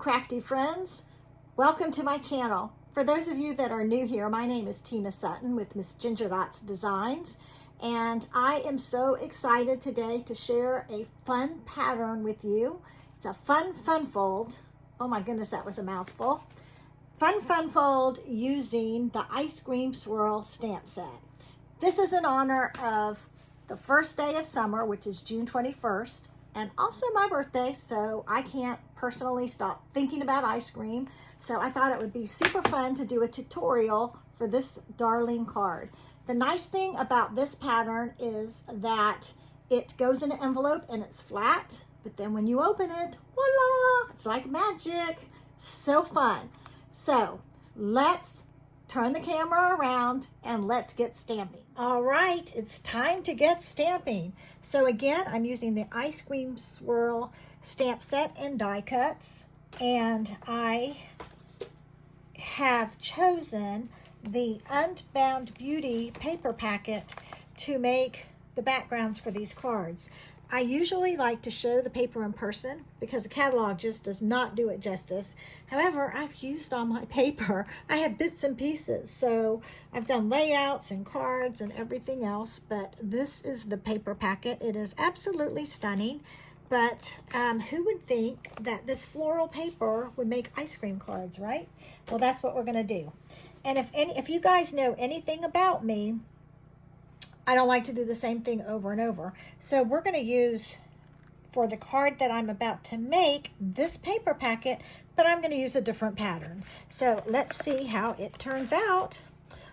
crafty friends. Welcome to my channel. For those of you that are new here, my name is Tina Sutton with Miss Ginger Dots Designs, and I am so excited today to share a fun pattern with you. It's a fun fold. Oh my goodness, that was a mouthful. Fun fold using the Ice Cream Swirl stamp set. This is in honor of the first day of summer, which is June 21st, and also my birthday, so I can't personally stop thinking about ice cream. So I thought it would be super fun to do a tutorial for this darling card. The nice thing about this pattern is that it goes in an envelope and it's flat, but then when you open it, voila, it's like magic. So fun. So let's turn the camera around and let's get stamping. All right, it's time to get stamping. So again, I'm using the Ice Cream Swirl stamp set and die cuts, and I have chosen the Unbound Beauty paper packet to make the backgrounds for these cards. I usually like to show the paper in person because the catalog just does not do it justice. However, I've used all my paper. I have bits and pieces, so I've done layouts and cards and everything else, but this is the paper packet. It is absolutely stunning, but who would think that this floral paper would make ice cream cards, right? Well, that's what we're gonna do. And if you guys know anything about me, I don't like to do the same thing over and over. So we're going to use, for the card that I'm about to make, this paper packet, but I'm going to use a different pattern. So let's see how it turns out.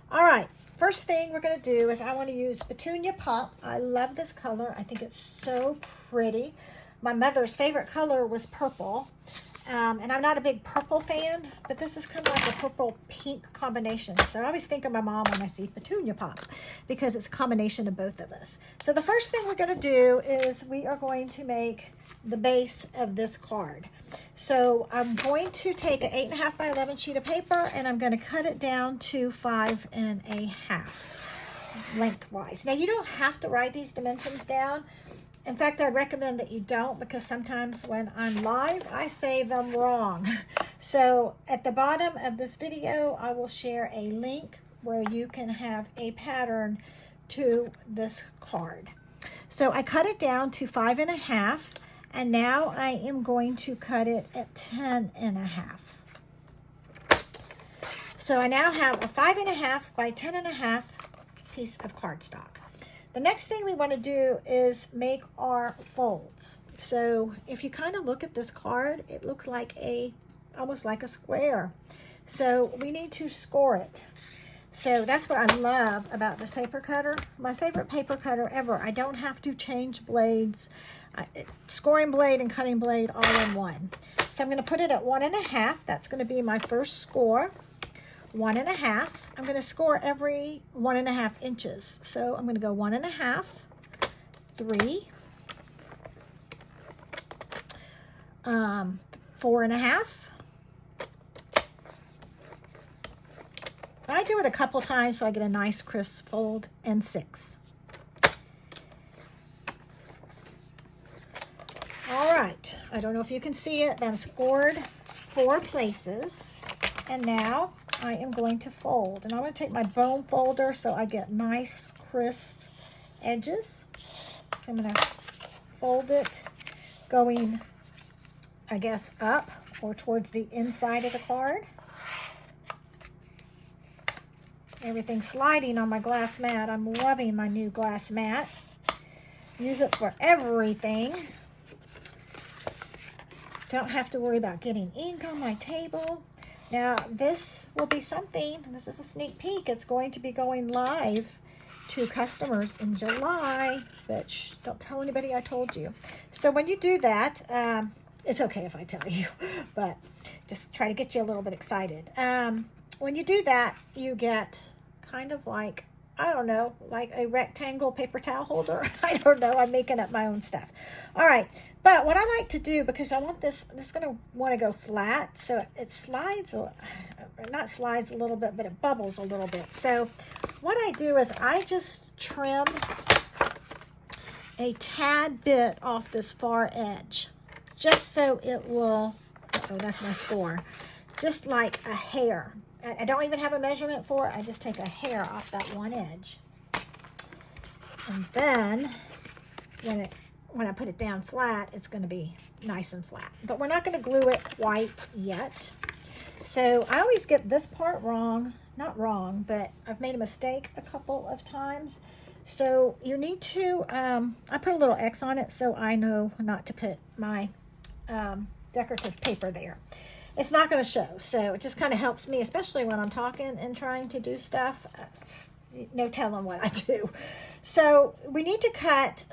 All right, first thing we're going to do is I want to use Petunia Pop. I love this color. I think it's so pretty. My mother's favorite color was purple. And I'm not a big purple fan, but this is kind of like a purple-pink combination. So I always think of my mom when I see Petunia Pop because it's a combination of both of us. So the first thing we're going to do is we are going to make the base of this card. So I'm going to take an 8.5 by 11 sheet of paper, and I'm going to cut it down to 5.5 lengthwise. Now, you don't have to write these dimensions down. In fact, I recommend that you don't, because sometimes when I'm live, I say them wrong. So at the bottom of this video, I will share a link where you can have a pattern to this card. So I cut it down to 5.5, and now I am going to cut it at 10.5. So I now have a 5.5 by 10.5 piece of cardstock. The next thing we want to do is make our folds. So if you kind of look at this card, it looks like almost like a square. So we need to score it. So that's what I love about this paper cutter. My favorite paper cutter ever. I don't have to change blades. Scoring blade and cutting blade all in one. So I'm going to put it at 1.5. That's going to be my first score. 1.5. I'm going to score every 1.5 inches. So I'm going to go 1.5, 3, 4.5. I do it a couple times so I get a nice crisp fold, and 6. All right. I don't know if you can see it, but I've scored 4 places, and now I am going to fold, and I'm going to take my bone folder so I get nice crisp edges. So I'm going to fold it going, I guess, up or towards the inside of the card. Everything's sliding on my glass mat. I'm loving my new glass mat. Use it for everything. Don't have to worry about getting ink on my table. Now, this will be something, this is a sneak peek, it's going to be going live to customers in July, but shh, don't tell anybody I told you. So when you do that, it's okay if I tell you, but just try to get you a little bit excited. When you do that, you get kind of like, I don't know, like a rectangle paper towel holder. I don't know, I'm making up my own stuff. All right, but what I like to do, because I want this is going to want to go flat, so it slides, not slides a little bit, but it bubbles a little bit. So what I do is I just trim a tad bit off this far edge, just so it will oh, that's my score, just like a hair. I don't even have a measurement for it. I just take a hair off that one edge. And then when I put it down flat, it's going to be nice and flat. But we're not going to glue it quite yet. So I always get this part wrong. Not wrong, but I've made a mistake a couple of times. So you need to, I put a little X on it so I know not to put my decorative paper there. It's not going to show, so it just kind of helps me, especially when I'm talking and trying to do stuff. No telling what I do. So we need to cut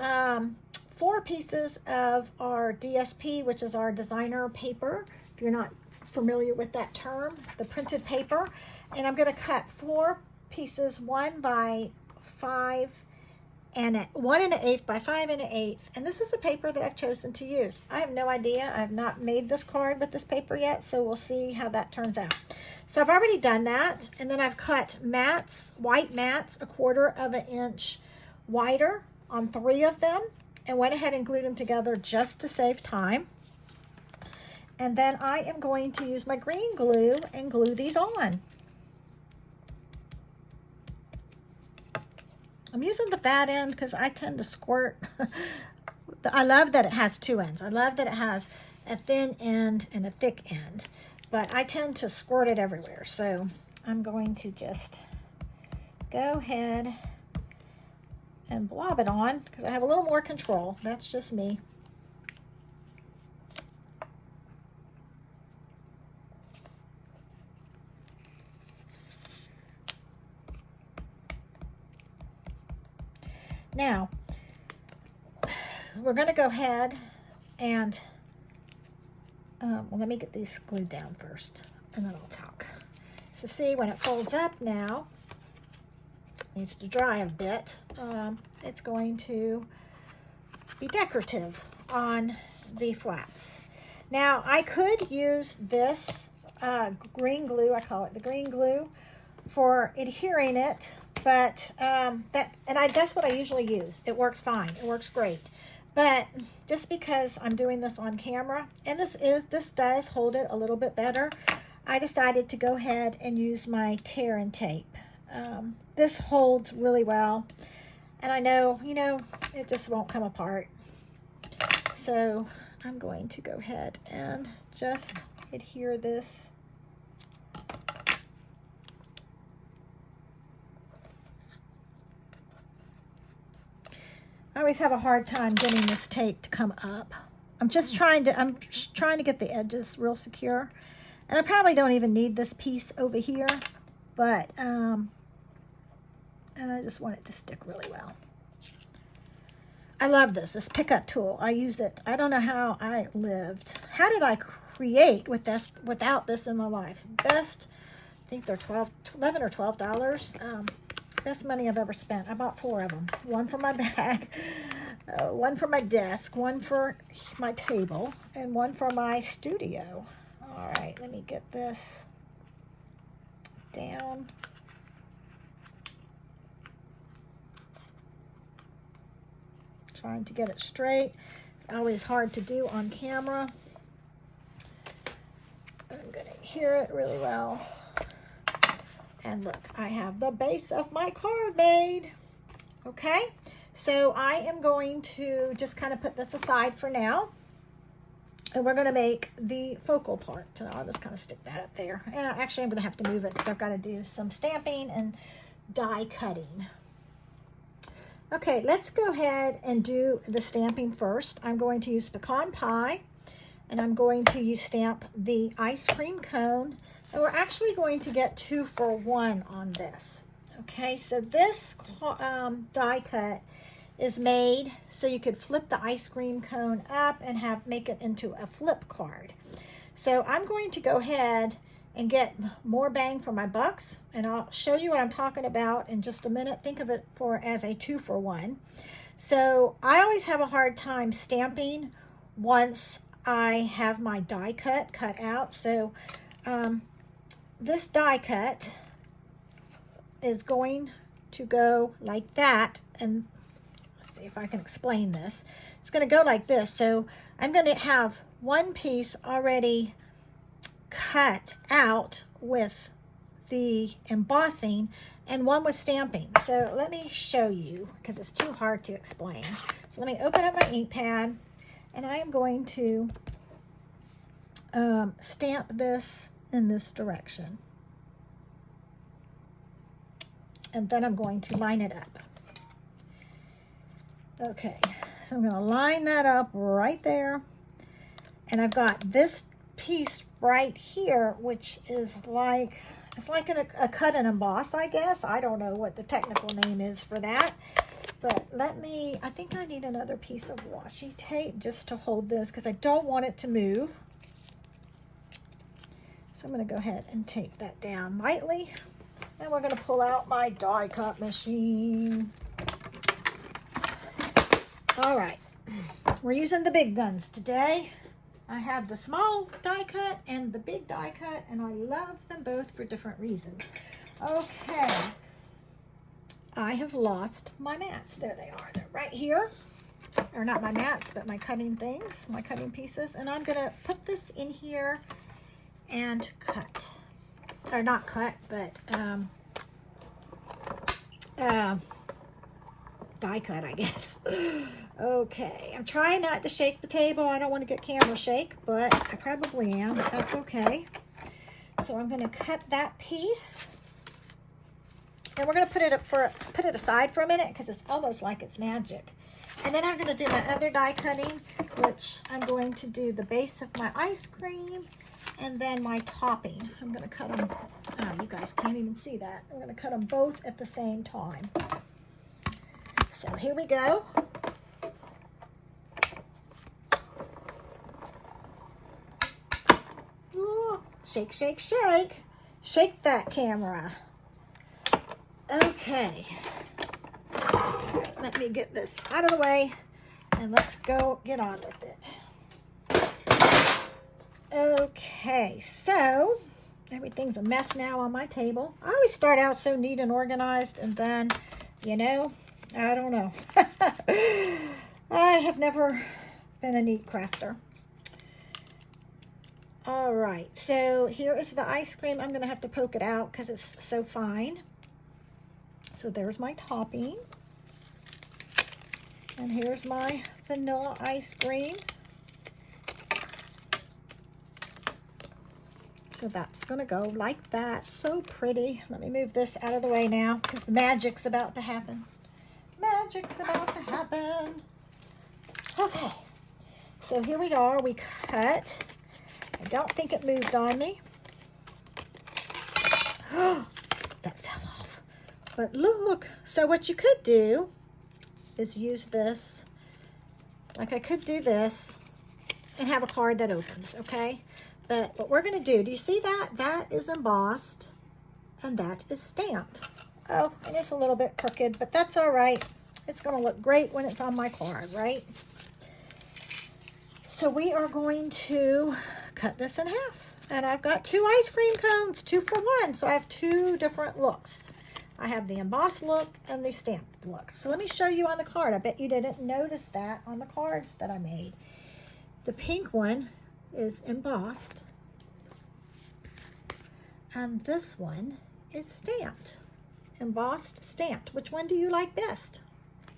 4 pieces of our DSP, which is our designer paper. If you're not familiar with that term, the printed paper. And I'm going to cut 4 pieces, 1 by 5 and 1 1/8 by 5 1/8. And this is the paper that I've chosen to use. I have no idea. I've not made this card with this paper yet, so we'll see how that turns out. So I've already done that, and then I've cut mats, white mats, 1/4 inch wider on 3 of them, and went ahead and glued them together just to save time. And then I am going to use my green glue and glue these on. I'm using the fat end because I tend to squirt. I love that it has 2 ends. I love that it has a thin end and a thick end, but I tend to squirt it everywhere. So I'm going to just go ahead and blob it on because I have a little more control. That's just me. Now, we're going to go ahead and, well, let me get these glued down first, and then I'll talk. So see, when it folds up now, it needs to dry a bit. It's going to be decorative on the flaps. Now, I could use this green glue, I call it the green glue, for adhering it. But that's what I usually use. It works fine. It works great. But just because I'm doing this on camera, and this does hold it a little bit better, I decided to go ahead and use my tear and tape. This holds really well, and I know, it just won't come apart. So I'm going to go ahead and just adhere this. I always have a hard time getting this tape to come up. I'm trying to get the edges real secure. And I probably don't even need this piece over here, but and I just want it to stick really well. I love this pickup tool. I use it. I don't know how I lived. How did I create without this in my life? Best, I think they're $11 or $12. Best money I've ever spent. I bought 4 of them. 1 for my bag, 1 for my desk, 1 for my table, and 1 for my studio. All right, let me get this down. Trying to get it straight. It's always hard to do on camera. I'm going to adhere it really well. And look, I have the base of my card made. Okay, so I am going to just kind of put this aside for now. And we're going to make the focal part. So I'll just kind of stick that up there. And actually, I'm going to have to move it because I've got to do some stamping and die cutting. Okay, let's go ahead and do the stamping first. I'm going to use pecan pie. And I'm going to stamp the ice cream cone. And we're actually going to get 2 for 1 on this. Okay, so this die cut is made so you could flip the ice cream cone up and make it into a flip card. So I'm going to go ahead and get more bang for my bucks, and I'll show you what I'm talking about in just a minute. Think of it as a 2 for 1. So I always have a hard time stamping once I have my die cut out. So this die cut is going to go like that, and let's see if I can explain this. It's going to go like this. So I'm going to have one piece already cut out with the embossing and one was stamping. So let me show you because it's too hard to explain. So let me open up my ink pad and I am going to stamp this in this direction. And then I'm going to line it up. Okay, so I'm going to line that up right there. And I've got this piece right here, which is like, it's like a cut and emboss, I guess. I don't know what the technical name is for that. But I think I need another piece of washi tape just to hold this because I don't want it to move. So I'm going to go ahead and tape that down lightly. And we're going to pull out my die cut machine. All right, we're using the big guns today. I have the small die cut and the big die cut, and I love them both for different reasons. Okay, I have lost my mats. There they are. They're right here. Or not my mats, but my cutting things, my cutting pieces. And I'm going to put this in here and cut. Or not cut, but die cut, I guess. Okay, I'm trying not to shake the table. I don't want to get camera shake, but I probably am, but that's okay. So I'm going to cut that piece. And we're going to put it aside for a minute because it's almost like it's magic. And then I'm going to do my other die cutting, which I'm going to do the base of my ice cream and then my topping. I'm going to cut them. You guys can't even see that. I'm going to cut them both at the same time. So here we go. Ooh, shake, shake, shake. Shake that camera. Okay. Let me get this out of the way and let's go get on with it. Okay, so everything's a mess now on my table. I always start out so neat and organized and then, you know, I don't know. I have never been a neat crafter. All right, so here is the ice cream. I'm going to have to poke it out because it's so fine. So there's my topping. And here's my vanilla ice cream. So that's going to go like that. So pretty. Let me move this out of the way now because the magic's about to happen. Magic's about to happen. Okay, so here we are. We cut. I don't think it moved on me. That fell off. But look. So what you could do is use this. Like I could do this and have a card that opens, okay? But what we're going to do you see that? That is embossed and that is stamped. Oh, and it's a little bit crooked, but that's all right. It's going to look great when it's on my card, right? So we are going to cut this in half. And I've got 2 ice cream cones, 2 for 1. So I have 2 different looks. I have the embossed look and the stamped look. So let me show you on the card. I bet you didn't notice that on the cards that I made. The pink one is embossed. And this one is stamped. Embossed, stamped. Which one do you like best?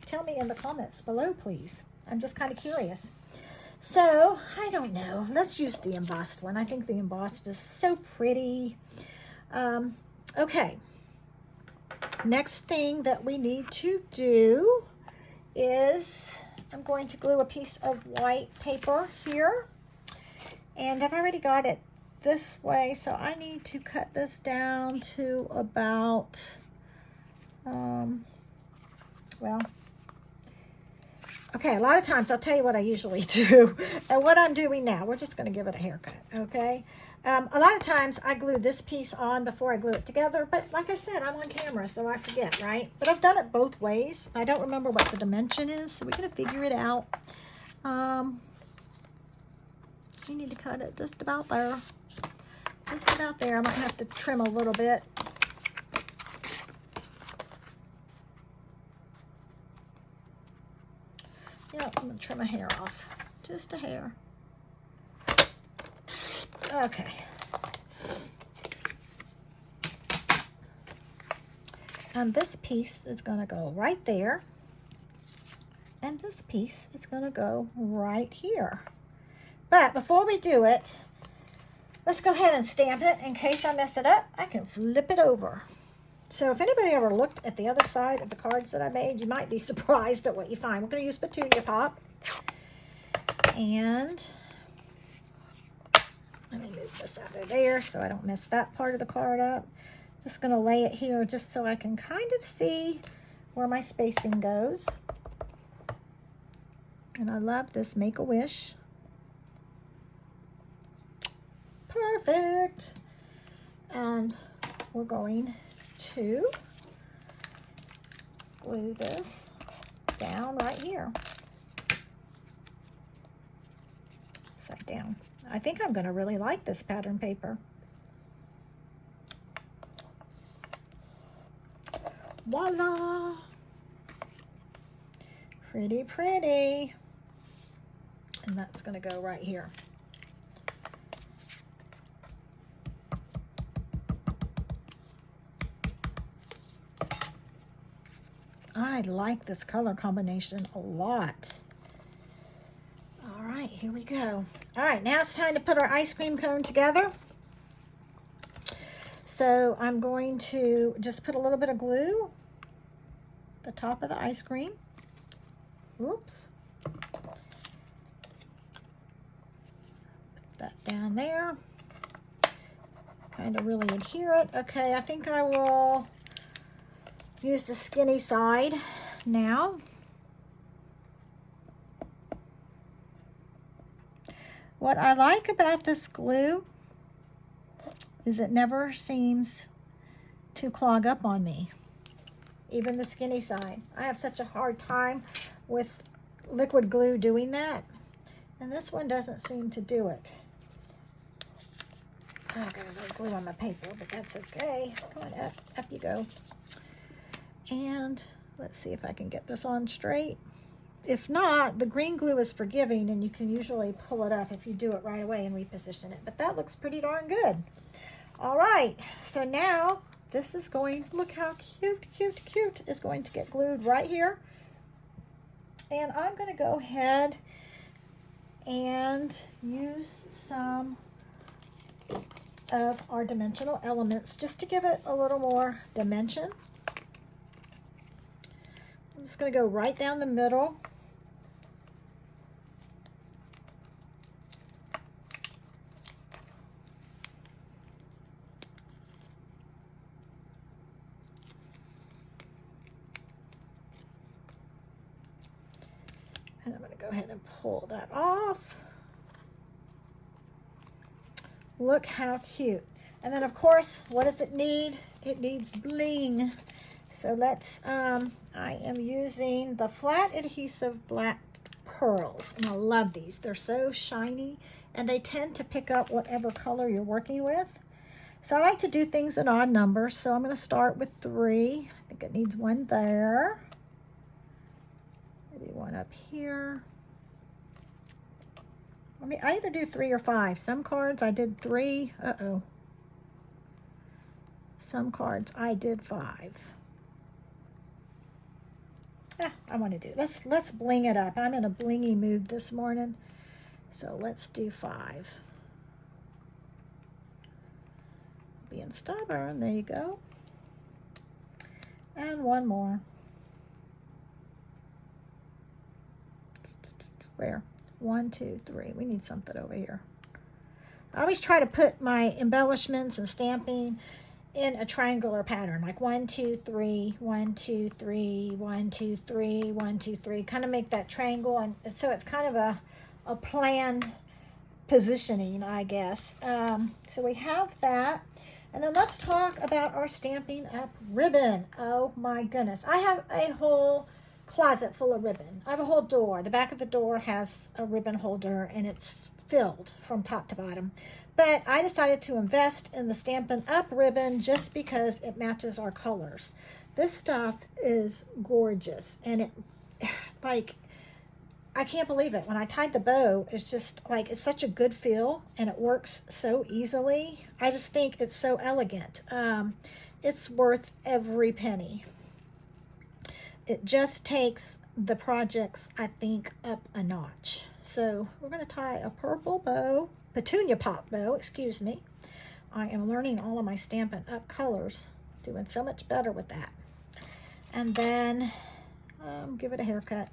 Tell me in the comments below, please. I'm just kind of curious. So, I don't know. Let's use the embossed one. I think the embossed is so pretty. Okay. Next thing that we need to do is I'm going to glue a piece of white paper here. And I've already got it this way, so I need to cut this down to about, well, okay, a lot of times I'll tell you what I usually do. And what I'm doing now, we're just going to give it a haircut, okay? A lot of times I glue this piece on before I glue it together, but like I said, I'm on camera, so I forget, right? But I've done it both ways. I don't remember what the dimension is, so we're going to figure it out. You need to cut it just about there. Just about there. I might have to trim a little bit. Yeah, I'm going to trim a hair off. Just a hair. Okay. And this piece is going to go right there. And this piece is going to go right here. But before we do it, let's go ahead and stamp it. In case I mess it up, I can flip it over. So if anybody ever looked at the other side of the cards that I made, you might be surprised at what you find. We're going to use Petunia Pop. And let me move this out of there so I don't mess that part of the card up. Just going to lay it here just so I can kind of see where my spacing goes. And I love this Make-A-Wish. Perfect. And we're going to glue this down right here. Upside down. I think I'm going to really like this pattern paper. Voila! Pretty, pretty. And that's going to go right here. I like this color combination a lot. All right, here we go. All right, now it's time to put our ice cream cone together. So I'm going to just put a little bit of glue at the top of the ice cream. Oops. Put that down there. Kind of really adhere it. Okay, I think I will use the skinny side now. What I like about this glue is it never seems to clog up on me, even the skinny side. I have such a hard time with liquid glue doing that, and this one doesn't seem to do it. Oh, I got a little glue on my paper, but that's okay. Come on, up you go. And let's see if I can get this on straight. If not, the green glue is forgiving, and you can usually pull it up if you do it right away and reposition it. But that looks pretty darn good. All right, so now this is going, look how cute, cute, cute, is going to get glued right here. And I'm going to go ahead and use some of our dimensional elements just to give it a little more dimension. I'm just going to go right down the middle. And I'm going to go ahead and pull that off. Look how cute. And then, of course, what does it need? It needs bling. So let's, I am using the flat adhesive black pearls. And I love these. They're so shiny, and they tend to pick up whatever color you're working with. So I like to do things in odd numbers. So I'm going to start with 3. I think it needs one there. Maybe one up here. I mean, I either do 3 or 5. Some cards I did 3. Uh-oh. Some cards I did 5. I want to do, let's bling it up. I'm in a blingy mood this morning. So let's do 5. Being stubborn, there you go. And one more. Where? 1, 2, 3. We need something over here. I always try to put my embellishments and stamping in a triangular pattern, like 1, 2, 3, 1, 2, 3, 1, 2, 3, 1, 2, 3. Kind of make that triangle, and so it's kind of a planned positioning, I guess. So we have that. And then let's talk about our Stampin' Up! Ribbon. Oh my goodness. I have a whole closet full of ribbon. I have a whole door. The back of the door has a ribbon holder, and it's filled from top to bottom. But I decided to invest in the Stampin' Up! Ribbon just because it matches our colors. This stuff is gorgeous, and it, like, I can't believe it. When I tied the bow, it's just like, it's such a good feel, and it works so easily. I just think it's so elegant. it's worth every penny. It just takes the projects, I think, up a notch. So we're going to tie a purple bow, petunia pop bow, excuse me. I am learning all of my Stampin' Up! Colors, doing so much better with that. And then give it a haircut.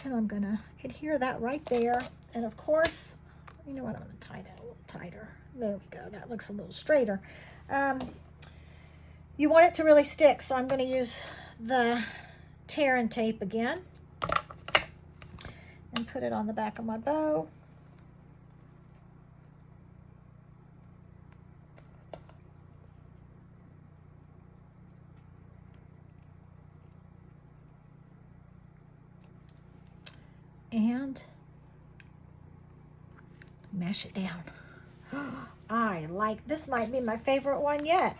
And I'm going to adhere that right there. And of course, you know what, I'm going to tie that a little tighter. There we go, that looks a little straighter. You want it to really stick, so I'm going to use the tear and tape again and put it on the back of my bow. And mash it down. I like, this might be my favorite one yet.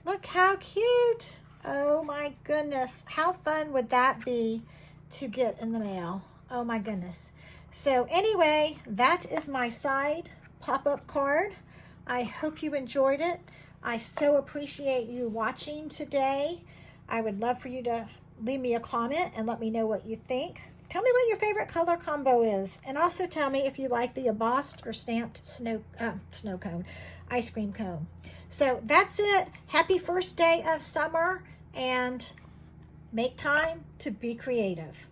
Look how cute. Oh my goodness. How fun would that be to get in the mail? Oh my goodness. So anyway, that is my side pop-up card. I hope you enjoyed it. I so appreciate you watching today. I would love for you to leave me a comment and let me know what you think. Tell me what your favorite color combo is. And also tell me if you like the embossed or stamped snow cone, ice cream cone. So that's it. Happy first day of summer, and make time to be creative.